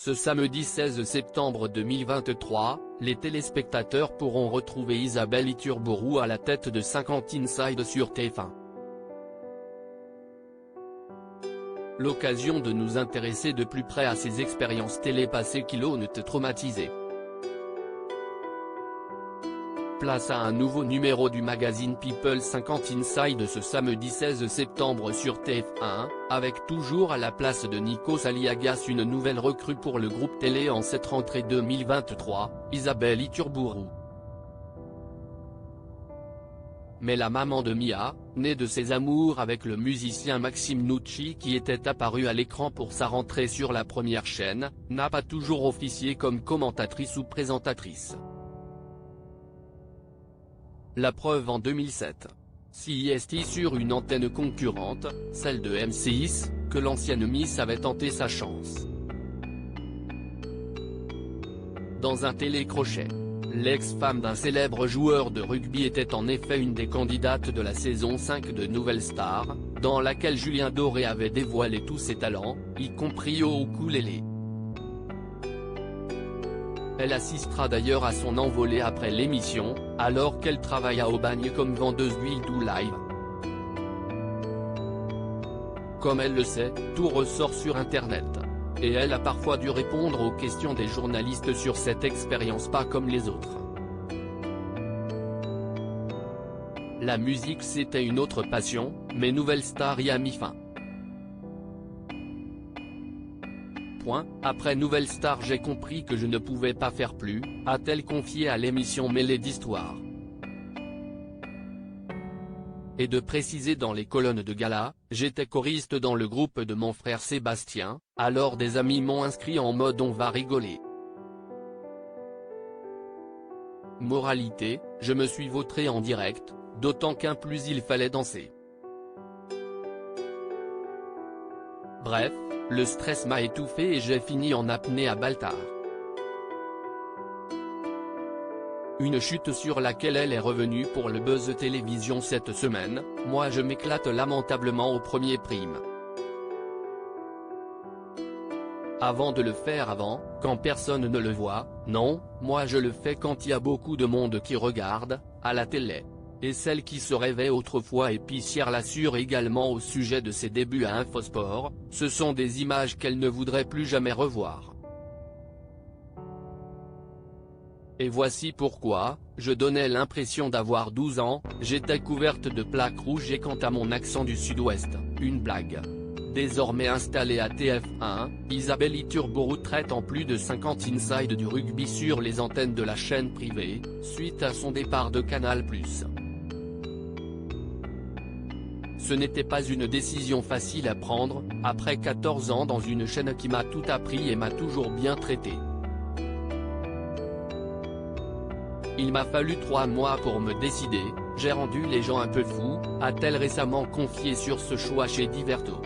Ce samedi 16 septembre 2023, les téléspectateurs pourront retrouver Isabelle Iturbourou à la tête de 50 Inside sur TF1. L'occasion de nous intéresser de plus près à ces expériences télé passées qui l'ont traumatisé. Place à un nouveau numéro du magazine People 50 Inside ce samedi 16 septembre sur TF1, avec toujours à la place de Nikos Aliagas une nouvelle recrue pour le groupe télé en cette rentrée 2023, Isabelle Iturbourou. Mais la maman de Mia, née de ses amours avec le musicien Maxime Nucci qui était apparu à l'écran pour sa rentrée sur la première chaîne, n'a pas toujours officié comme commentatrice ou présentatrice. La preuve en 2007. CIST sur une antenne concurrente, celle de M6, que l'ancienne Miss avait tenté sa chance. Dans un télécrochet. L'ex-femme d'un célèbre joueur de rugby était en effet une des candidates de la saison 5 de Nouvelle Star, dans laquelle Julien Doré avait dévoilé tous ses talents, y compris au ukulélé. Elle assistera d'ailleurs à son envolée après l'émission, alors qu'elle travaille à Aubagne comme vendeuse d'huile d'Ou Live. Comme elle le sait, tout ressort sur Internet. Et elle a parfois dû répondre aux questions des journalistes sur cette expérience pas comme les autres. La musique c'était une autre passion, mais Nouvelle Star y a mis fin. Après Nouvelle Star j'ai compris que je ne pouvais pas faire plus, a-t-elle confié à l'émission Mêlée d'Histoire. Et de préciser dans les colonnes de gala, j'étais choriste dans le groupe de mon frère Sébastien, alors des amis m'ont inscrit en mode on va rigoler. Moralité, je me suis vautré en direct, d'autant qu'un plus il fallait danser. Bref, le stress m'a étouffé et j'ai fini en apnée à Baltar. Une chute sur laquelle elle est revenue pour le buzz télévision cette semaine, moi je m'éclate lamentablement au premier prime. Avant de le faire quand personne ne le voit, non, moi je le fais quand il y a beaucoup de monde qui regarde, à la télé. Et celle qui se rêvait autrefois épicière l'assure également au sujet de ses débuts à Infosport, ce sont des images qu'elle ne voudrait plus jamais revoir. Et voici pourquoi, je donnais l'impression d'avoir 12 ans, j'étais couverte de plaques rouges et quant à mon accent du sud-ouest, une blague. Désormais installée à TF1, Isabelle Iturbourou traite en plus de 50 Inside du rugby sur les antennes de la chaîne privée, suite à son départ de Canal+. Ce n'était pas une décision facile à prendre, après 14 ans dans une chaîne qui m'a tout appris et m'a toujours bien traité. Il m'a fallu 3 mois pour me décider, j'ai rendu les gens un peu fous, a-t-elle récemment confié sur ce choix chez Diverto.